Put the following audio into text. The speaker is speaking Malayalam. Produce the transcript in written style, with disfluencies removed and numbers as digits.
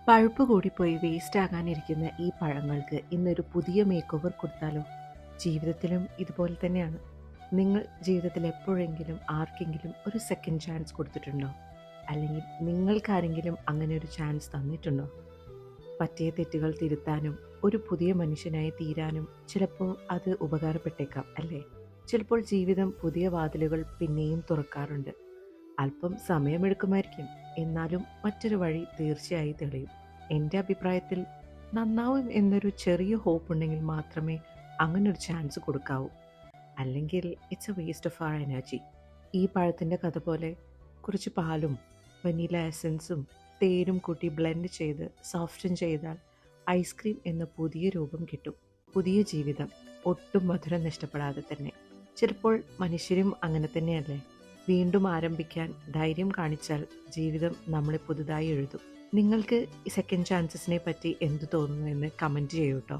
പഴുപ്പ് കൂടിപ്പോയി വേസ്റ്റ് ആകാനിരിക്കുന്ന ഈ പഴങ്ങൾക്ക് ഇന്നൊരു പുതിയ മേക്ക് ഓവർ കൊടുത്താലോ? ജീവിതത്തിലും ഇതുപോലെ തന്നെയാണ്. നിങ്ങൾ ജീവിതത്തിൽ എപ്പോഴെങ്കിലും ആർക്കെങ്കിലും ഒരു സെക്കൻഡ് ചാൻസ് കൊടുത്തിട്ടുണ്ടോ? അല്ലെങ്കിൽ നിങ്ങൾക്കാരെങ്കിലും അങ്ങനെ ഒരു ചാൻസ് തന്നിട്ടുണ്ടോ? പറ്റിയ തെറ്റുകൾ തിരുത്താനും ഒരു പുതിയ മനുഷ്യനായി തീരാനും ചിലപ്പോൾ അത് ഉപകാരപ്പെട്ടേക്കാം, അല്ലേ? ചിലപ്പോൾ ജീവിതം പുതിയ വാതിലുകൾ പിന്നെയും തുറക്കാറുണ്ട്. അല്പം സമയമെടുക്കുമായിരിക്കും, എന്നാലും മറ്റൊരു വഴി തീർച്ചയായും തെളിയും. എൻ്റെ അഭിപ്രായത്തിൽ നന്നാവും എന്നൊരു ചെറിയ ഹോപ്പ് ഉണ്ടെങ്കിൽ മാത്രമേ അങ്ങനൊരു ചാൻസ് കൊടുക്കാവൂ. അല്ലെങ്കിൽ it's a waste of our energy. ഈ പഴത്തിൻ്റെ കഥ പോലെ കുറച്ച് പാലും വനീല എസൻസും തേനും കൂട്ടി ബ്ലെൻഡ് ചെയ്ത് സോഫ്റ്റൻ ചെയ്താൽ ഐസ്ക്രീം എന്ന പുതിയ രൂപം കിട്ടും. പുതിയ ജീവിതം, ഒട്ടും മധുരം നഷ്ടപ്പെടാതെ തന്നെ. ചിലപ്പോൾ മനുഷ്യരും അങ്ങനെ തന്നെയല്ലേ? വീണ്ടും ആരംഭിക്കാൻ ധൈര്യം കാണിച്ചാൽ ജീവിതം നമ്മളെ പുതുതായി എഴുതും. നിങ്ങൾക്ക് ഈ സെക്കൻഡ് ചാൻസസിനെ പറ്റി എന്ത് തോന്നുന്നു എന്ന് കമൻറ്റ് ചെയ്യൂ കേട്ടോ.